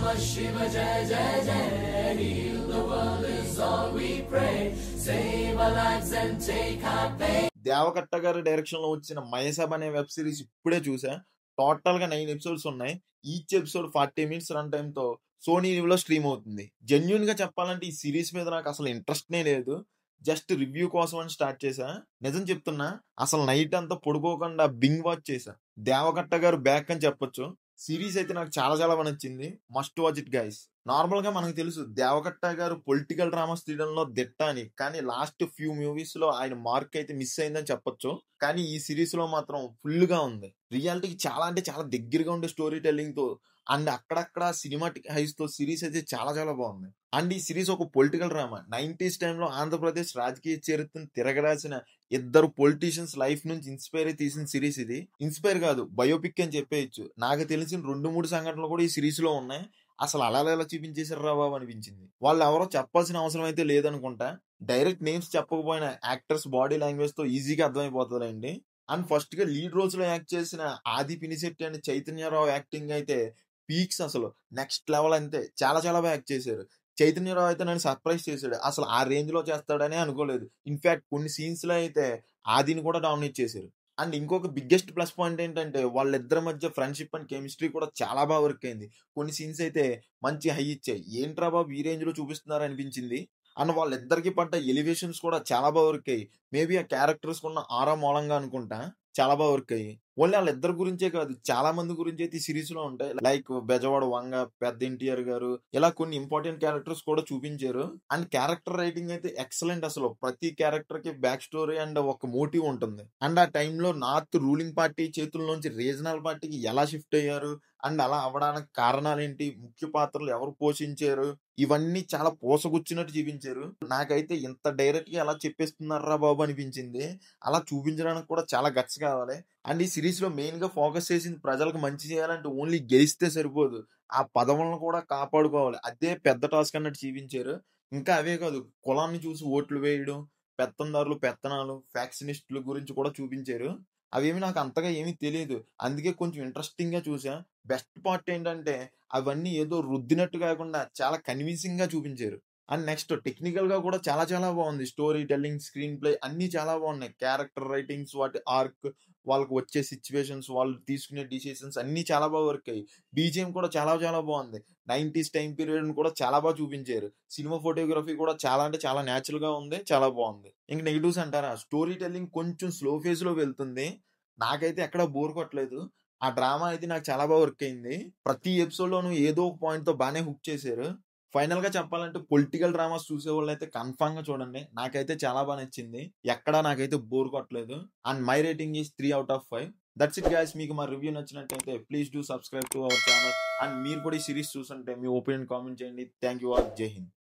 Namah Shiva Jai Jai Jai. Heal the world is all we pray. Save our lives and take our pain. Deva Katta గారి direction లో వచ్చిన మయసబ్ అనే web series ఇప్పుడే చూసా. Total గా 9 episodes ఉన్నాయి. Each episode 40 minutes run time తో Sony leave లో స్ట్రీమ్ అవుతుంది. జెన్యున్ గా చెప్పాలంటే ఈ సిరీస్ మీద నాకు అసలు ఇంట్రెస్ట్నే లేదు. జస్ట్ రివ్యూ కోసం అని స్టార్ట్ చేశా. నిజం చెప్తున్నా, అసలు నైట్ అంతా పడుకోకుండా బింగ్ వాచ్ చేశా. దేవకట్ట గారు బ్యాక్ అని చెప్పొచ్చు. సిరీస్ అయితే నాకు చాలా చాలా బాగా నచ్చింది. Must watch it guys. Normal గా మనకు తెలుసు దేవకట్ట గారు పొలిటికల్ డ్రామాస్ తీయడంలో దిట్ట అని. కానీ లాస్ట్ ఫ్యూ మూవీస్ లో ఆయన మార్క్ అయితే మిస్ అయిందని చెప్పొచ్చు. కానీ ఈ సిరీస్ లో మాత్రం ఫుల్ గా ఉంది. రియాలిటీకి చాలా అంటే చాలా దగ్గరగా ఉండే స్టోరీ టెల్లింగ్ తో అండ్ అక్కడక్కడ సినిమాటిక్ హైస్ తో సిరీస్ అయితే చాలా చాలా బాగుంది. అండ్ ఈ సిరీస్ ఒక పొలిటికల్ డ్రామా. 90s టైంలో ఆంధ్రప్రదేశ్ రాజకీయ చరిత్రను తిరగరాసిన ఇద్దరు పొలిటీషియన్స్ లైఫ్ నుంచి ఇన్స్పైర్ అయి తీసిన సిరీస్ ఇది. ఇన్స్పైర్ కాదు, బయోపిక్ అని చెప్పేయచ్చు. నాకు తెలిసిన 2-3 సంఘటనలు కూడా ఈ సిరీస్ లో ఉన్నాయి. అసలు అలా ఎలా చూపించేశారు రా బాబు అనిపించింది. వాళ్ళు ఎవరో చెప్పాల్సిన అవసరం అయితే లేదనుకుంటా. డైరెక్ట్ నేమ్స్ చెప్పకపోయినా యాక్టర్స్ బాడీ లాంగ్వేజ్ తో ఈజీగా అర్థమైపోతుందండి. అండ్ ఫస్ట్ గా లీడ్ రోల్స్ లో యాక్ట్ చేసిన ఆది పినిశెట్టి అండ్ చైతన్యరావు యాక్టింగ్ అయితే పీక్స్, అసలు నెక్స్ట్ లెవెల్. అంతే, చాలా చాలా బాగా యాక్ట్ చేశారు. చైతన్యరావు అయితే నన్ను సర్ప్రైజ్ చేశాడు. అసలు ఆ రేంజ్ లో చేస్తాడని అనుకోలేదు. ఇన్ఫాక్ట్ కొన్ని సీన్స్ లో అయితే ఆదిని కూడా డామినేట్ చేశారు. అండ్ ఇంకొక బిగ్గెస్ట్ ప్లస్ పాయింట్ ఏంటంటే వాళ్ళిద్దరి మధ్య ఫ్రెండ్షిప్ అండ్ కెమిస్ట్రీ కూడా చాలా బాగా వర్క్ అయింది. కొన్ని సీన్స్ అయితే మంచి హై ఇచ్చాయి. ఏంట్రా బాబు ఈ రేంజ్ లో చూపిస్తున్నారు అనిపించింది. అండ్ వాళ్ళిద్దరికి పడ్డ ఎలివేషన్స్ కూడా చాలా బాగా వర్క్ అయ్యి. మేబీ ఆ క్యారెక్టర్స్ ఉన్న ఆరా మూలంగా అనుకుంటా చాలా బాగా వర్క్ అయ్యి. ఓన్లీ వాళ్ళిద్దరి గురించే కాదు, చాలా మంది గురించి అయితే ఈ సిరీస్ లో ఉంటాయి. లైక్ బెజవాడ వంగ, పెద్ద ఎన్టీఆర్ గారు, ఇలా కొన్ని ఇంపార్టెంట్ క్యారెక్టర్స్ కూడా చూపించారు. అండ్ క్యారెక్టర్ రైటింగ్ అయితే ఎక్సలెంట్. అసలు ప్రతి క్యారెక్టర్ కి బ్యాక్ స్టోరీ అండ్ ఒక మోటివ్ ఉంటుంది. అండ్ ఆ టైంలో నార్త్ రూలింగ్ పార్టీ చేతుల నుంచి రీజనల్ పార్టీకి ఎలా షిఫ్ట్ అయ్యారు అండ్ అలా అవడానికి కారణాలేంటి, ముఖ్య పాత్రలు ఎవరు పోషించారు, ఇవన్నీ చాలా పోసగుచ్చినట్టు చూపించారు. నాకైతే ఇంత డైరెక్ట్ గా ఎలా చెప్పేస్తున్నారా బాబు అనిపించింది. అలా చూపించడానికి కూడా చాలా గట్స్ కావాలి. అండ్ ఈ సిరీస్ లో మెయిన్ గా ఫోకస్ చేసింది ప్రజలకు మంచి చేయాలంటే ఓన్లీ గెలిస్తే సరిపోదు, ఆ పదవులను కూడా కాపాడుకోవాలి. అదే పెద్ద టాస్క్ అన్నట్టు చూపించారు. ఇంకా అవే కాదు, కులాన్ని చూసి ఓట్లు వేయడం, పెత్తందారులు, పెత్తనాలు, ఫ్యాక్షనిస్టుల గురించి కూడా చూపించారు. అవేమి నాకు అంతగా ఏమీ తెలియదు, అందుకే కొంచెం ఇంట్రెస్టింగ్ గా చూసా. బెస్ట్ పార్ట్ ఏంటంటే అవన్నీ ఏదో రుద్దినట్టు కాకుండా చాలా కన్విన్సింగ్ గా చూపించారు. అండ్ నెక్స్ట్ టెక్నికల్ గా కూడా చాలా చాలా బాగుంది. స్టోరీ టెల్లింగ్, స్క్రీన్ ప్లే అన్ని చాలా బాగున్నాయి. క్యారెక్టర్ రైటింగ్స్, వాటి ఆర్క్, వాళ్ళకి వచ్చే సిచ్యువేషన్స్, వాళ్ళు తీసుకునే డిసిషన్స్ అన్ని చాలా బాగా వర్క్ అయ్యి. బీజిఎం కూడా చాలా చాలా బాగుంది. 90s టైం పీరియడ్ కూడా చాలా బాగా చూపించారు. సినిమా ఫోటోగ్రఫీ కూడా చాలా అంటే చాలా న్యాచురల్ గా ఉంది, చాలా బాగుంది. ఇంక నెగిటివ్స్ అంటారా, స్టోరీ టెల్లింగ్ కొంచెం స్లో ఫేజ్ లో వెళ్తుంది. నాకైతే ఎక్కడ బోర్ కొట్టలేదు. ఆ డ్రామా అయితే నాకు చాలా బాగా వర్క్ అయింది. ప్రతి ఎపిసోడ్ లోనూ ఏదో ఒక పాయింట్ తో బాగానే హుక్ చేశారు. ఫైనల్ గా చెప్పాలంటే పొలిటికల్ డ్రామాస్ చూసే వాళ్ళు అయితే కన్ఫామ్ గా చూడండి. నాకైతే చాలా బాగా నచ్చింది. ఎక్కడా నాకైతే బోర్ కొట్టలేదు. And my rating is 3/5. That's it guys. మీకు మా రివ్యూ నచ్చినట్టయితే please do subscribe to our channel. And మీరు కూడా ఈ సిరీస్ చూస్తుంటే మీ ఒపీనియన్ కామెంట్ చేయండి. Thank you all. జై హింద్.